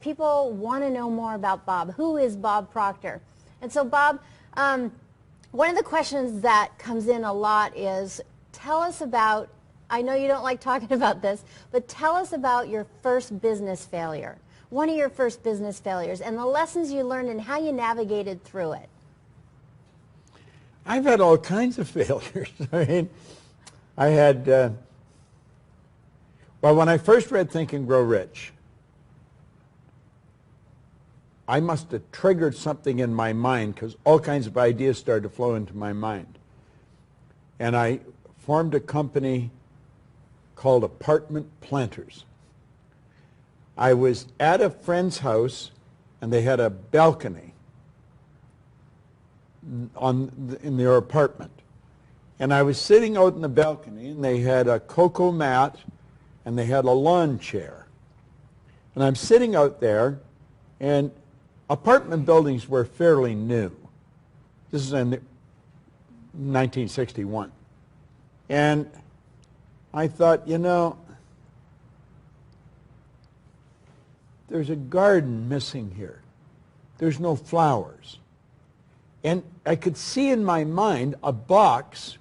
people want to know more about Bob. Who is Bob Proctor? And so, Bob, one of the questions that comes in a lot is, tell us about, I know you don't like talking about this, but tell us about your first business failure. One of your first business failures and the lessons you learned and how you navigated through it. I've had all kinds of failures. I mean, I had, well, when I first read Think and Grow Rich, I must have triggered something in my mind because all kinds of ideas started to flow into my mind. And I formed a company called Apartment Planters. I was at a friend's house and they had a balcony in their apartment. And I was sitting out in the balcony and they had a cocoa mat and they had a lawn chair. And I'm sitting out there, and apartment buildings were fairly new. This is in 1961. And I thought, you know, there's a garden missing here. There's no flowers. And I could see in my mind a box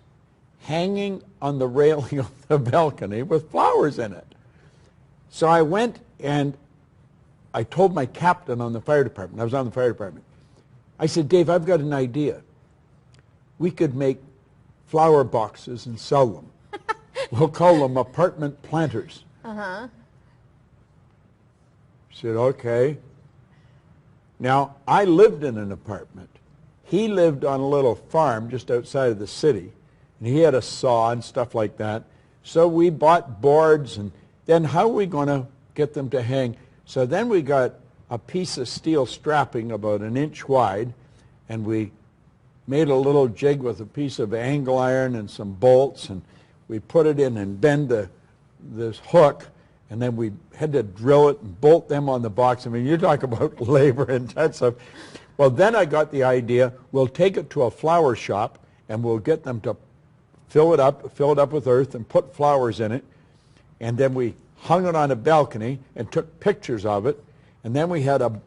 hanging on the railing of the balcony with flowers in it. So I went and I told my captain on the fire department, I was on the fire department, I said, Dave, I've got an idea. We could make flower boxes and sell them. We'll call them Apartment Planters. Uh-huh. I said, okay. Now, I lived in an apartment. He lived on a little farm just outside of the city, and he had a saw and stuff like that. So we bought boards, and then how are we going to get them to hang? So then we got a piece of steel strapping about 1 inch wide, and we made a little jig with a piece of angle iron and some bolts, and we put it in and bend this hook, and then we had to drill it and bolt them on the box. I mean, you talk about labor intensive. Well, then I got the idea, we'll take it to a flower shop and we'll get them to fill it up with earth and put flowers in it. And then we hung it on a balcony and took pictures of it. And then we had a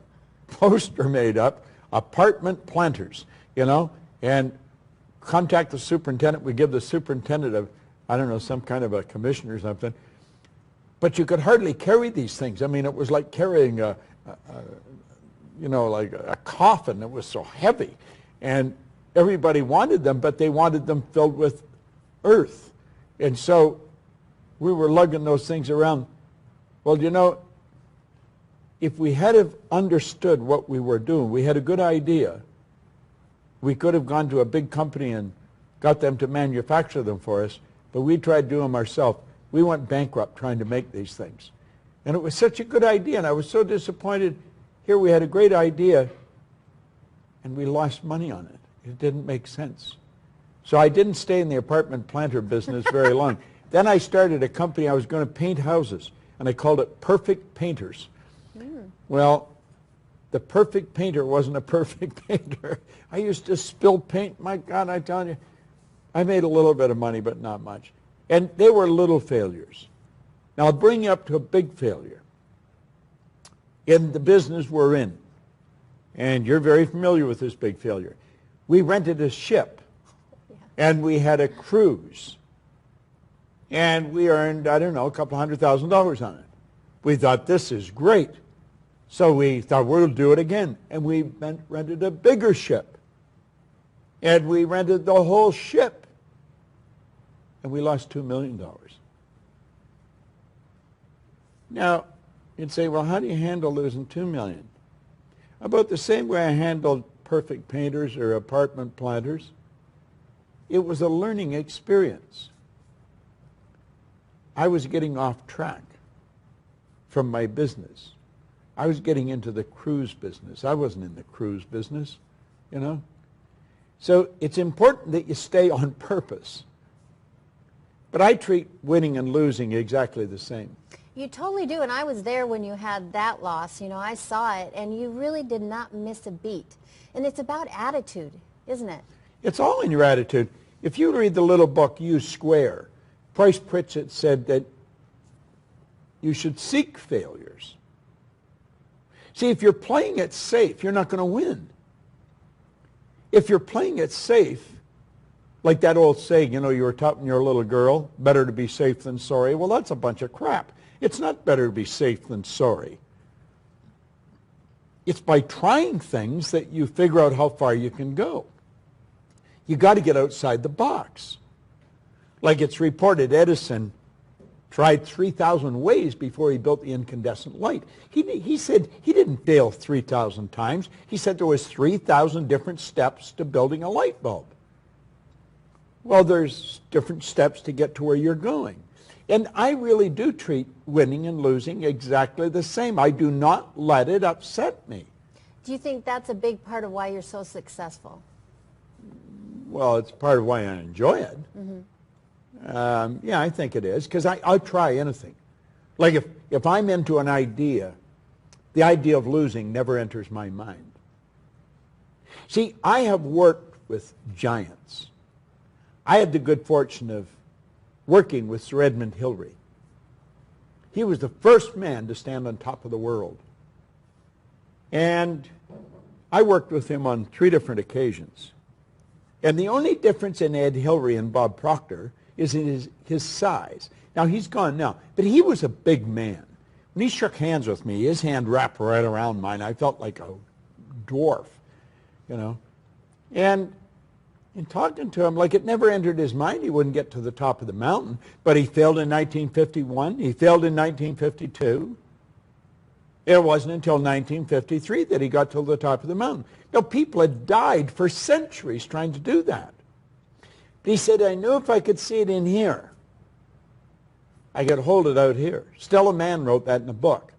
poster made up, Apartment Planters, you know, and contact the superintendent. We give the superintendent a, I don't know, some kind of a commission or something. But you could hardly carry these things. I mean, it was like carrying you know, like a coffin. It was so heavy. And everybody wanted them, but they wanted them filled with earth. And so we were lugging those things around. Well, you know, if we had have understood what we were doing, we had a good idea, we could have gone to a big company and got them to manufacture them for us, but we tried to do them ourselves. We went bankrupt trying to make these things. And it was such a good idea, and I was so disappointed. Here we had a great idea, and we lost money on it. It didn't make sense. So I didn't stay in the apartment planter business very long. Then I started a company. I was going to paint houses, and I called it Perfect Painters. Well, the perfect painter wasn't a perfect painter. I used to spill paint. My God, I tell you, I made a little bit of money, but not much. And they were little failures. Now, I'll bring you up to a big failure in the business we're in. And you're very familiar with this big failure. We rented a ship, and we had a cruise. And we earned, I don't know, a couple $100,000 on it. We thought, this is great. So we thought, we'll do it again. And we rented a bigger ship. And we rented the whole ship. And we lost $2 million. Now, you'd say, well, how do you handle losing $2 million? About the same way I handled Perfect Painters or Apartment Planters. It was a learning experience. I was getting off track from my business. I was getting into the cruise business. I wasn't in the cruise business, you know. So it's important that you stay on purpose. But I treat winning and losing exactly the same. You totally do, and I was there when you had that loss. You know, I saw it, and you really did not miss a beat. And it's about attitude, isn't it? It's all in your attitude. If you read the little book, U Square, Price Pritchett said that you should seek failures. See, if you're playing it safe, you're not going to win. If you're playing it safe, like that old saying, you know, you were taught when you're a little girl, better to be safe than sorry. Well, that's a bunch of crap. It's not better to be safe than sorry. It's by trying things that you figure out how far you can go. You got to get outside the box. Like it's reported, Edison tried 3,000 ways before he built the incandescent light. He said he didn't fail 3,000 times. He said there was 3,000 different steps to building a light bulb. Well, there's different steps to get to where you're going. And I really do treat winning and losing exactly the same. I do not let it upset me. Do you think that's a big part of why you're so successful? Well, it's part of why I enjoy it. Yeah, I think it is, because I'll try anything. Like if I'm into an idea, the idea of losing never enters my mind. See, I have worked with giants. I had the good fortune of working with Sir Edmund Hillary. He was the first man to stand on top of the world. And I worked with him on 3 different occasions. And the only difference in Ed Hillary and Bob Proctor is in his size. Now, he's gone now, but he was a big man. When he shook hands with me, his hand wrapped right around mine. I felt like a dwarf, you know. And in talking to him, like it never entered his mind he wouldn't get to the top of the mountain. But he failed in 1951. He failed in 1952. It wasn't until 1953 that he got to the top of the mountain. Now, people had died for centuries trying to do that. But he said, I knew if I could see it in here, I could hold it out here. Stella Mann wrote that in a book.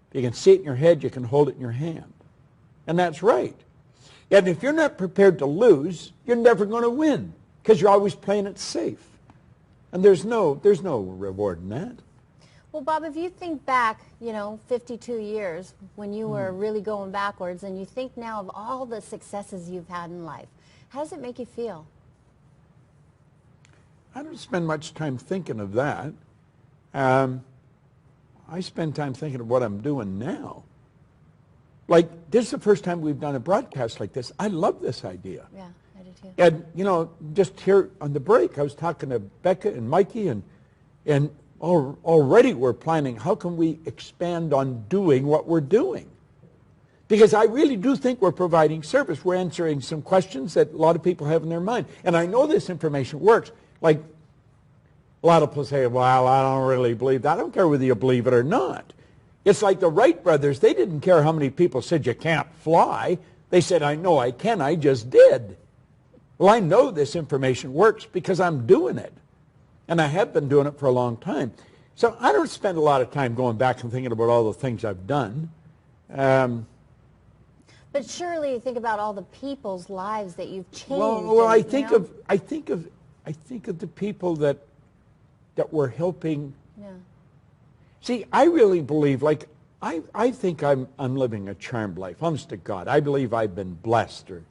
If you can see it in your head, you can hold it in your hand. And that's right. And if you're not prepared to lose, you're never going to win, because you're always playing it safe. And there's no reward in that. Well, Bob, if you think back, 52 years when you were really going backwards, and you think now of all the successes you've had in life, how does it make you feel? I don't spend much time thinking of that. I spend time thinking of what I'm doing now. Like, this is the first time we've done a broadcast like this. I love this idea. Yeah, I do too. And, just here on the break, I was talking to Becca and Mikey, and already we're planning, how can we expand on doing what we're doing? Because I really do think we're providing service. We're answering some questions that a lot of people have in their mind. And I know this information works. Like, a lot of people say, well, I don't really believe that. I don't care whether you believe it or not. It's like the Wright brothers. They didn't care how many people said you can't fly. They said, I know I can. I just did. Well, I know this information works because I'm doing it. And I have been doing it for a long time. So I don't spend a lot of time going back and thinking about all the things I've done. But surely you think about all the people's lives that you've changed. Well, I think of the people that were helping. Yeah. See, I really believe, like, I think I'm living a charmed life. Honest to God, I believe I've been blessed. Or,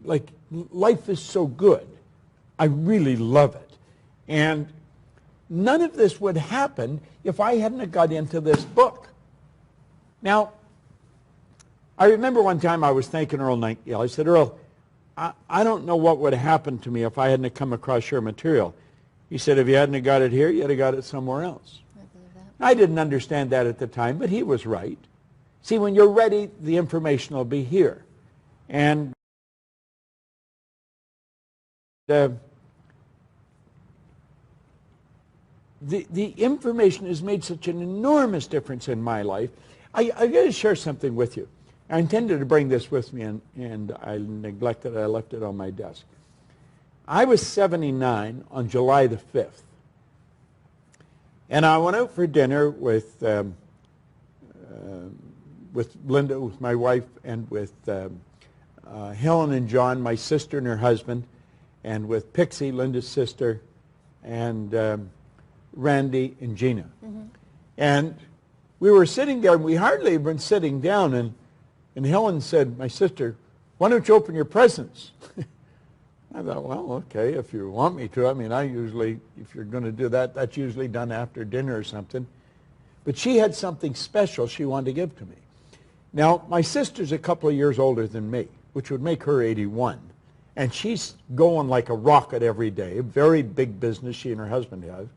like, life is so good. I really love it. And none of this would happen if I hadn't got into this book. Now, I remember one time I was thanking Earl Nightingale. I said, Earl, I don't know what would have happened to me if I hadn't come across your material. He said, if you hadn't got it here, you'd have got it somewhere else. I didn't understand that at the time, but he was right. See, when you're ready, the information will be here. And the information has made such an enormous difference in my life. I got to share something with you. I intended to bring this with me, and I neglected it. I left it on my desk. I was 79 on July the 5th. And I went out for dinner with Linda, with my wife, and with Helen and John, my sister and her husband, and with Pixie, Linda's sister, and Randy and Gina. And we were sitting there, and we hardly had been sitting down, and Helen said, my sister, why don't you open your presents? I thought, well, okay, if you want me to. I mean, I usually, if you're going to do that, that's usually done after dinner or something. But she had something special she wanted to give to me. Now, my sister's a couple of years older than me, which would make her 81. And she's going like a rocket every day. A very big business she and her husband have.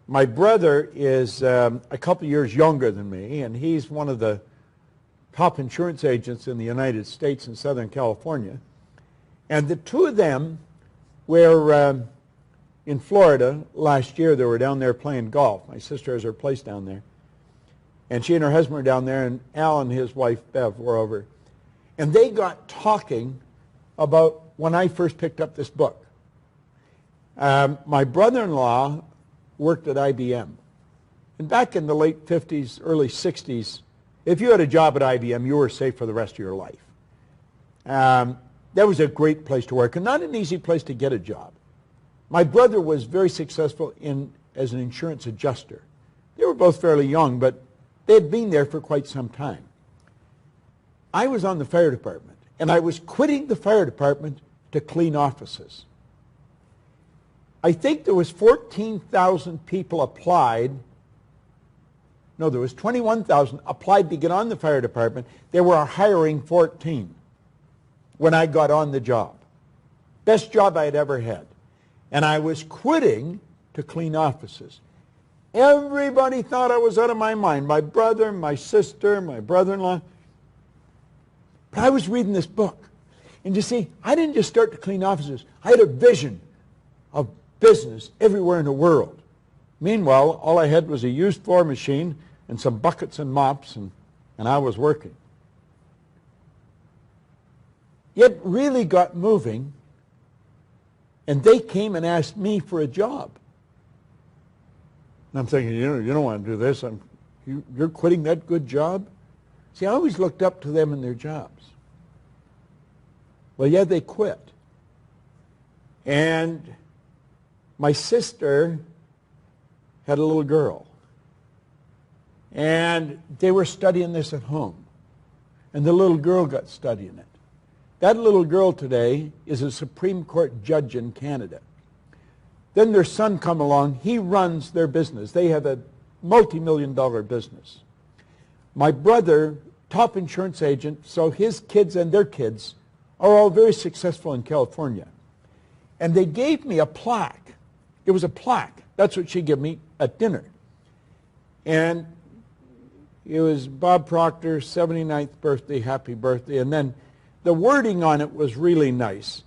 My brother is a couple of years younger than me, and he's one of the top insurance agents in the United States in Southern California. And the two of them were in Florida last year. They were down there playing golf. My sister has her place down there. And she and her husband were down there, and Al and his wife, Bev, were over. And they got talking about when I first picked up this book. My brother-in-law worked at IBM. And back in the late 50s, early 60s, if you had a job at IBM, you were safe for the rest of your life. That was a great place to work, and not an easy place to get a job. My brother was very successful as an insurance adjuster. They were both fairly young, but they had been there for quite some time. I was on the fire department, and I was quitting the fire department to clean offices. I think there was 14,000 people applied. No, there was 21,000 applied to get on the fire department. They were hiring 14 when I got on the job. Best job I had ever had. And I was quitting to clean offices. Everybody thought I was out of my mind. My brother, my sister, my brother-in-law. But I was reading this book. And you see, I didn't just start to clean offices. I had a vision of business everywhere in the world. Meanwhile, all I had was a used floor machine and some buckets and mops, and I was working. It really got moving, and they came and asked me for a job. And I'm thinking, you don't want to do this. You're quitting that good job? See, I always looked up to them in their jobs. Well, yeah, they quit. And my sister had a little girl. And they were studying this at home. And the little girl got studying it. That little girl today is a Supreme Court judge in Canada. Then their son come along. He runs their business. They have a multi-million-dollar business. My brother, top insurance agent, so his kids and their kids are all very successful in California. And they gave me a plaque. It was a plaque. That's what she gave me at dinner. And it was Bob Proctor, 79th birthday, happy birthday. And then the wording on it was really nice.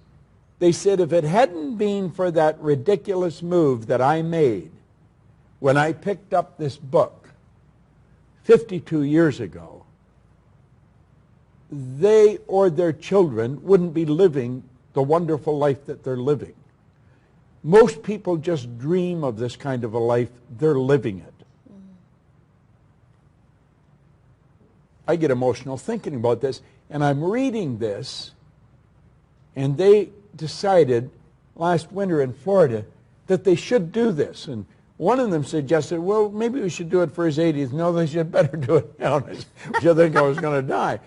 They said, if it hadn't been for that ridiculous move that I made when I picked up this book 52 years ago, they or their children wouldn't be living the wonderful life that they're living. Most people just dream of this kind of a life. They're living it. I get emotional thinking about this, and I'm reading this, and they decided last winter in Florida that they should do this. And one of them suggested, well, maybe we should do it for his 80th. No, they should better do it now. I think I was going to die.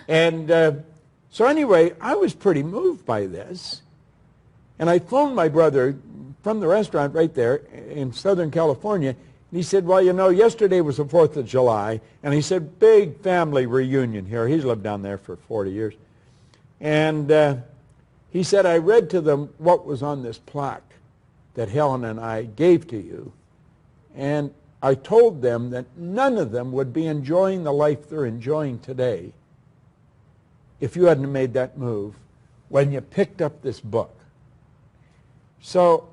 And so anyway, I was pretty moved by this. And I phoned my brother from the restaurant right there in Southern California. And he said, well, you know, yesterday was the 4th of July. And he said, big family reunion here. He's lived down there for 40 years. And he said, I read to them what was on this plaque that Helen and I gave to you. And I told them that none of them would be enjoying the life they're enjoying today if you hadn't made that move when you picked up this book. So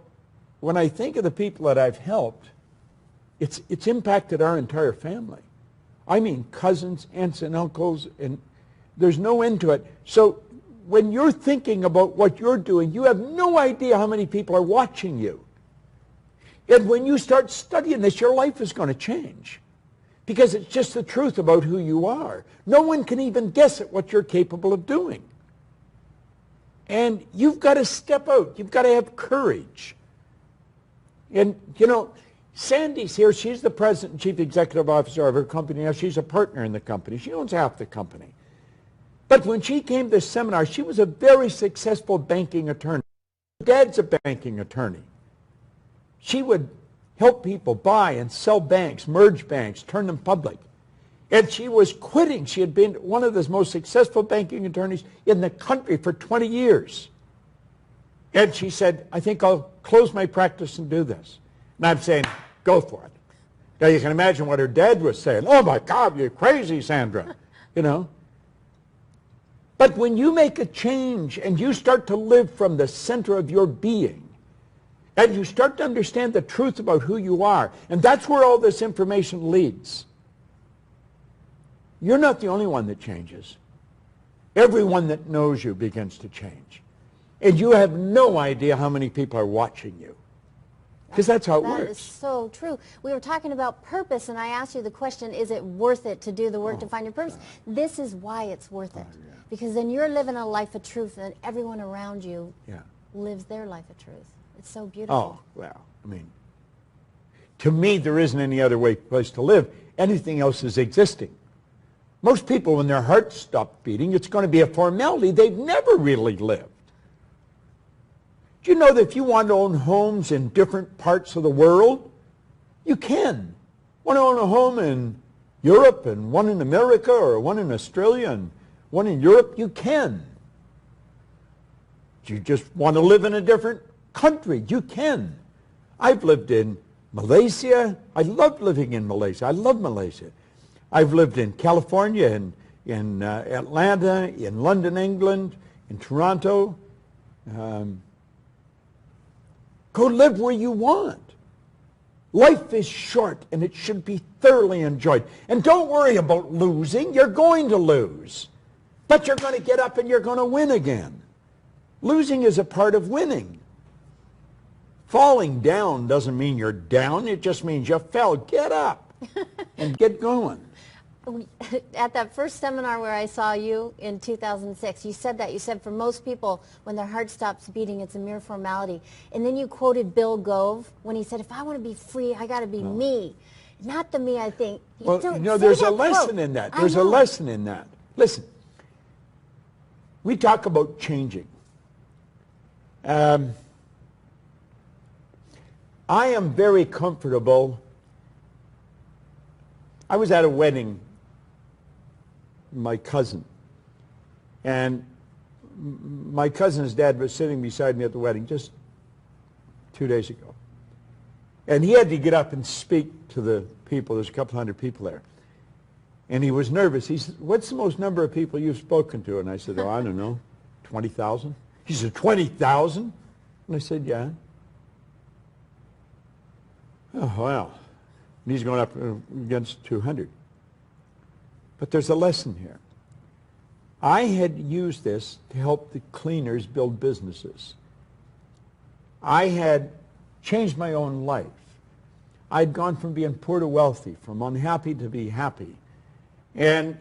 when I think of the people that I've helped, it's impacted our entire family. I mean cousins, aunts and uncles, and there's no end to it. So when you're thinking about what you're doing, you have no idea how many people are watching you. And when you start studying this, your life is going to change. Because it's just the truth about who you are. No one can even guess at what you're capable of doing. And you've got to step out. You've got to have courage. And, you know, Sandy's here. She's the president and chief executive officer of her company. Now, she's a partner in the company. She owns half the company. But when she came to this seminar, she was a very successful banking attorney. Her dad's a banking attorney. She would help people buy and sell banks, merge banks, turn them public. And she was quitting. She had been one of the most successful banking attorneys in the country for 20 years. And she said, I think I'll close my practice and do this. And I'm saying, go for it. Now you can imagine what her dad was saying. Oh my God, you're crazy, Sandra. You know. But when you make a change and you start to live from the center of your being, and you start to understand the truth about who you are, and that's where all this information leads. You're not the only one that changes. Everyone that knows you begins to change. And you have no idea how many people are watching you. Because that's how it works. That is so true. We were talking about purpose, and I asked you the question, is it worth it to do the work to find your purpose? This is why it's worth it. Yeah. Because then you're living a life of truth, and everyone around you lives their life of truth. It's so beautiful. Oh, well, I mean, to me, there isn't any other place to live. Anything else is existing. Most people, when their hearts stop beating, it's going to be a formality. They've never really lived. Do you know that if you want to own homes in different parts of the world, you can. Want to own a home in Europe and one in America or one in Australia and one in Europe? You can. Do you just want to live in a different country? You can. I've lived in Malaysia. I love living in Malaysia. I love Malaysia. I've lived in California, in Atlanta, in London, England, in Toronto. Go live where you want. Life is short, and it should be thoroughly enjoyed. And don't worry about losing. You're going to lose. But you're going to get up and you're going to win again. Losing is a part of winning. Falling down doesn't mean you're down. It just means you fell. Get up and get going. At that first seminar where I saw you in 2006, you said that. You said for most people, when their heart stops beating, it's a mere formality. And then you quoted Bill Gove when he said, if I want to be free, I got to be me. Not the me I think. Well, you know, there's a lesson in that. There's a lesson in that. Listen, we talk about changing. I am very comfortable. I was at a wedding, my cousin, and my cousin's dad was sitting beside me at the wedding just 2 days ago. And he had to get up and speak to the people. There's a couple hundred people there. And he was nervous. He said, what's the most number of people you've spoken to? And I said, oh, I don't know, 20,000? He said, 20,000? And I said, yeah. Oh, wow. And he's going up against 200. But there's a lesson here. I had used this to help the cleaners build businesses. I had changed my own life. I'd gone from being poor to wealthy, from unhappy to be happy. And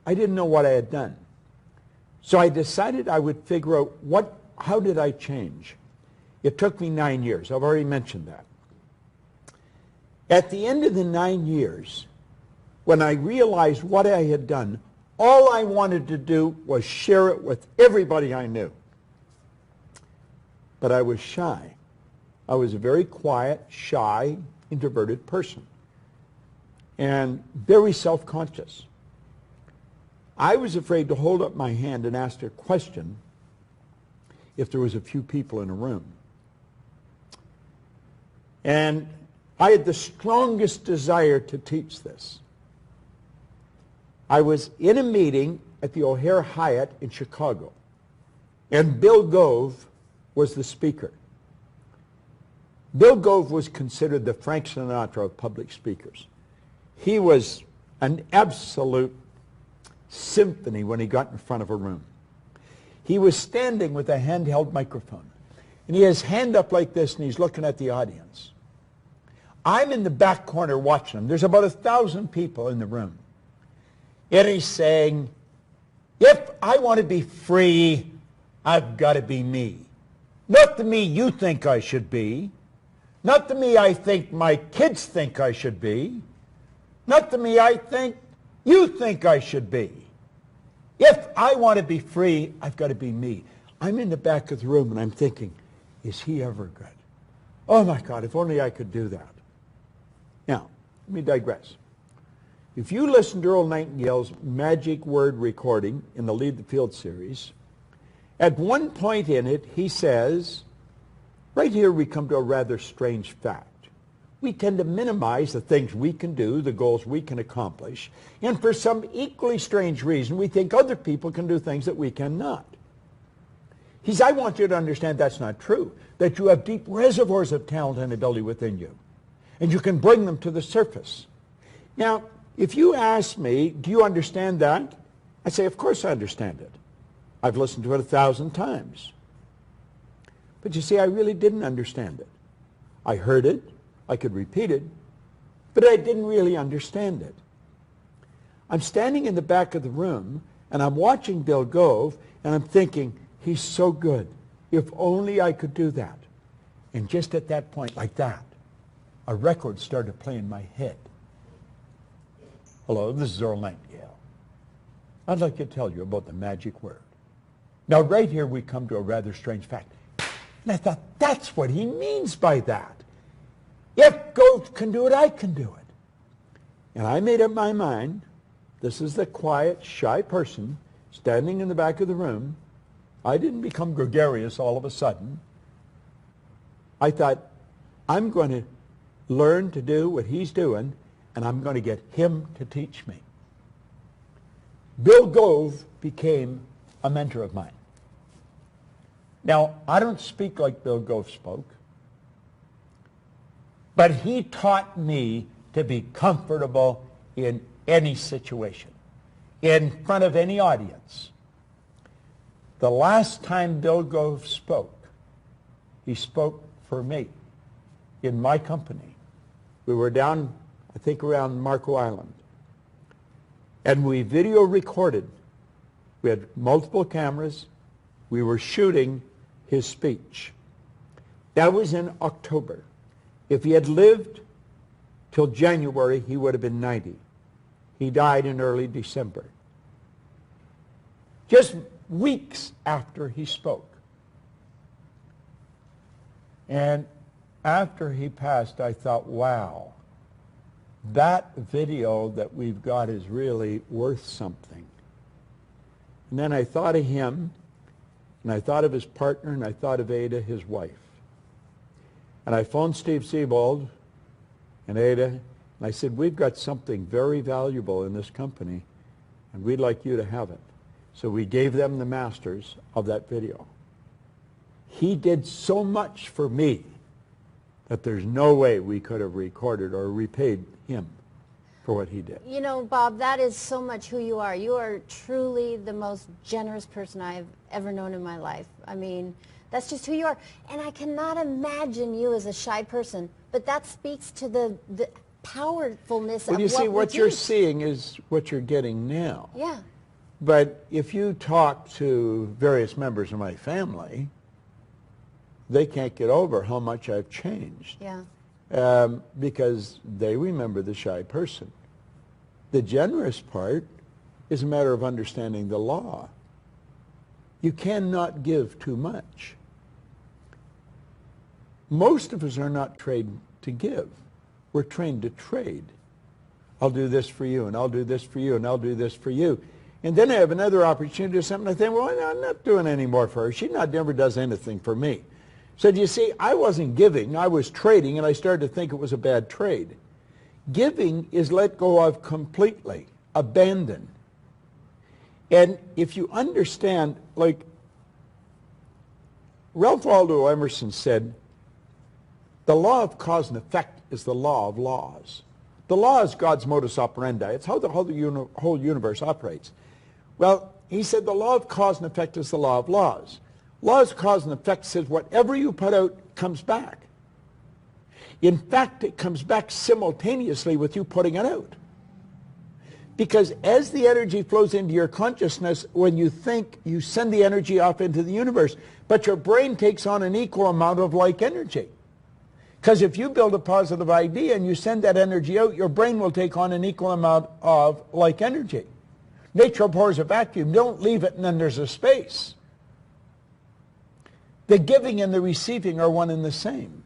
I didn't know what I had done. So I decided I would figure out how did I change? It took me 9 years. I've already mentioned that. At the end of the 9 years, when I realized what I had done, all I wanted to do was share it with everybody I knew. But I was shy. I was a very quiet, shy, introverted person, and very self-conscious. I was afraid to hold up my hand and ask a question if there was a few people in a room. And I had the strongest desire to teach this. I was in a meeting at the O'Hare Hyatt in Chicago, and Bill Gove was the speaker. Bill Gove was considered the Frank Sinatra of public speakers. He was an absolute symphony when he got in front of a room. He was standing with a handheld microphone, and he has his hand up like this, and he's looking at the audience. I'm in the back corner watching him. There's about 1,000 people in the room. And he's saying, if I want to be free, I've got to be me. Not the me you think I should be. Not the me I think my kids think I should be. Not the me I think you think I should be. If I want to be free, I've got to be me. I'm in the back of the room and I'm thinking, is he ever good? Oh my God, if only I could do that. Now, let me digress. If you listen to Earl Nightingale's Magic Word recording in the Lead the Field series, at one point in it, he says, right here we come to a rather strange fact. We tend to minimize the things we can do, the goals we can accomplish, and for some equally strange reason, we think other people can do things that we cannot. He says, I want you to understand that's not true, that you have deep reservoirs of talent and ability within you, and you can bring them to the surface. Now, if you ask me, do you understand that? I say, of course I understand it. I've listened to it 1,000 times. But you see, I really didn't understand it. I heard it, I could repeat it, but I didn't really understand it. I'm standing in the back of the room, and I'm watching Bill Gove, and I'm thinking, he's so good. If only I could do that. And just at that point, like that, a record started playing in my head. Hello, this is Earl Nightingale. I'd like to tell you about the magic word. Now, right here, we come to a rather strange fact. And I thought, that's what he means by that. If Gove can do it, I can do it. And I made up my mind, this is the quiet, shy person standing in the back of the room. I didn't become gregarious all of a sudden. I thought, I'm going to learn to do what he's doing, and I'm going to get him to teach me. Bill Gove became a mentor of mine. Now, I don't speak like Bill Gove spoke, but he taught me to be comfortable in any situation, in front of any audience. The last time Bill Gove spoke, he spoke for me in my company. We were down, I think, around Marco Island, and we video recorded. We had multiple cameras. We were shooting his speech. That was in October. If he had lived till January, he would have been 90. He died in early December. Just weeks after he spoke. And after he passed, I thought, wow, that video that we've got is really worth something. And then I thought of him, and I thought of his partner, and I thought of Ada, his wife. And I phoned Steve Siebold and Ada, and I said, we've got something very valuable in this company, and we'd like you to have it. So we gave them the masters of that video. He did so much for me that there's no way we could have recorded or repaid him for what he did. You know, Bob, that is so much who you are. You are truly the most generous person I've ever known in my life. I mean, that's just who you are. And I cannot imagine you as a shy person, but that speaks to the powerfulness of what we do. Well, you see, what you're seeing is what you're getting now. Yeah. But if you talk to various members of my family, they can't get over how much I've changed. Yeah. Because they remember the shy person. The generous part is a matter of understanding the law. You cannot give too much. Most of us are not trained to give. We're trained to trade. I'll do this for you, and I'll do this for you, and I'll do this for you. And then I have another opportunity to do something. I think, well, I'm not doing any more for her. She never does anything for me. So do you see, I wasn't giving, I was trading, and I started to think it was a bad trade. Giving is let go of completely, abandon. And if you understand, like Ralph Waldo Emerson said, the law of cause and effect is the law of laws. The law is God's modus operandi. It's how the whole universe operates. Well, he said the law of cause and effect is the law of laws. Law of cause and effect says whatever you put out comes back. In fact, it comes back simultaneously with you putting it out. Because as the energy flows into your consciousness, when you think, you send the energy off into the universe, but your brain takes on an equal amount of like energy. Because if you build a positive idea and you send that energy out, your brain will take on an equal amount of like energy. Nature abhors a vacuum. Don't leave it and then there's a space. The giving and the receiving are one and the same.